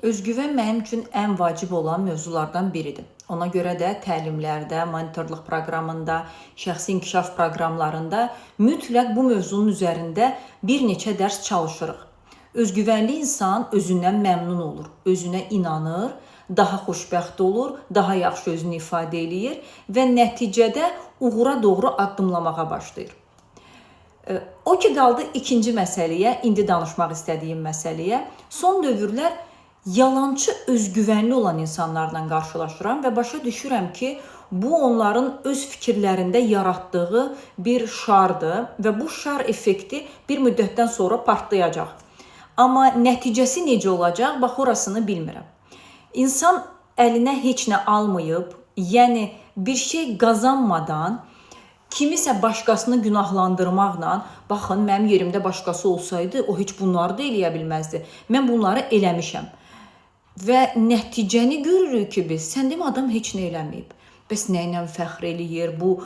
Özgüvən mənim üçün ən vacib olan mövzulardan biridir. Ona görə də təlimlərdə, monitorluq proqramında, şəxsi inkişaf proqramlarında mütləq bu mövzunun üzərində bir neçə dərs çalışırıq. Özgüvənli insan özündən məmnun olur, özünə inanır, daha xoşbəxt olur, daha yaxşı özünü ifadə eləyir və nəticədə uğura doğru addımlamağa başlayır. O ki qaldı ikinci məsələyə, indi danışmaq istədiyim məsələyə. Son dövrlər yalançı özgüvənli olan insanlarla qarşılaşıram və başa düşürəm ki, bu onların öz fikirlərində yaratdığı bir şardır və bu şar effekti bir müddətdən sonra partlayacaq. Amma nəticəsi necə olacaq, bax orasını bilmirəm. İnsan əlinə heç nə almayıb, yəni bir şey qazanmadan, kimisə başqasını günahlandırmaqla, baxın, mənim yerimdə başqası olsaydı, o heç bunları da eləyə bilməzdi. Mən bunları eləmişəm. Və nəticəni görürük ki, biz, sən demə adam heç nə eləməyib. Bəs nə ilə fəxr eləyir, bu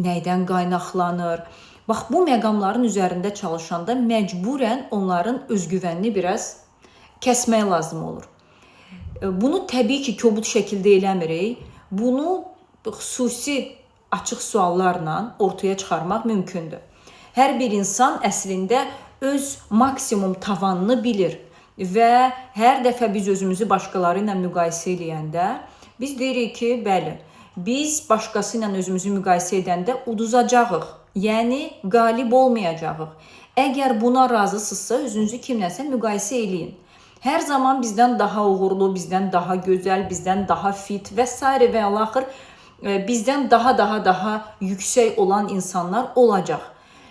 nəydən qaynaqlanır? Bax, bu məqamların üzərində çalışanda məcburən onların özgüvənini biraz kəsmək lazım olur. Bunu təbii ki, kobud şəkildə eləmirik. Bunu xüsusi açıq suallarla ortaya çıxarmaq mümkündür. Hər bir insan əslində öz maksimum tavanını bilir və hər dəfə biz özümüzü başqaları ilə müqayisə eləyəndə biz deyirik ki, bəli, biz başqası ilə özümüzü müqayisə edəndə uduzacağıq, yəni qalib olmayacağıq. Əgər buna razısınızsa, özünüzü kimləsə müqayisə eləyin. Hər zaman bizdən daha uğurlu, bizdən daha gözəl, bizdən daha fit və s. və alaxır bizdən daha yüksək olan insanlar olacaq.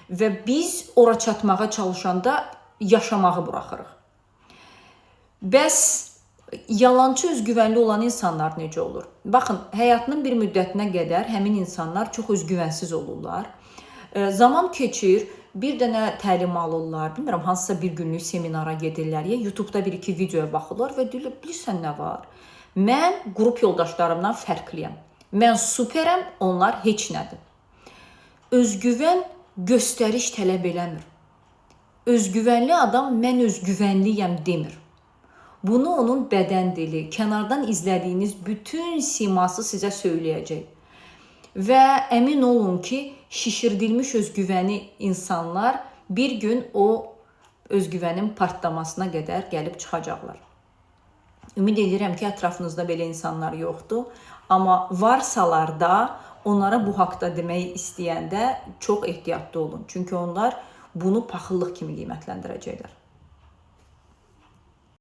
Və biz ora çatmağa çalışanda yaşamağı buraxırıq. Bəs yalançı özgüvənli olan insanlar necə olur? Baxın, həyatının bir müddətinə qədər həmin insanlar çox özgüvənsiz olurlar. Zaman keçir, bir dənə təlim alırlar, bilmirəm, hansısa bir günlük seminara gedirlər, ya YouTube-da bir-iki videoya baxırlar və deyirlər, bilirsən nə var? Mən qrup yoldaşlarımdan fərqliyəm. Mən superəm, onlar heç nədir. Özgüvən göstəriş tələb eləmir. Özgüvənli adam mən özgüvənliyəm demir. Bunu onun bədən dili, kənardan izlədiyiniz bütün siması sizə söyləyəcək. Və əmin olun ki, şişirdilmiş özgüvəni insanlar bir gün o özgüvənin partlamasına qədər gəlib çıxacaqlar. Ümid edirəm ki, ətrafınızda belə insanlar yoxdur. Amma varsalar da onlara bu haqda demək istəyəndə çox ehtiyatlı olun. Çünki onlar bunu paxıllıq kimi qiymətləndirəcəklər.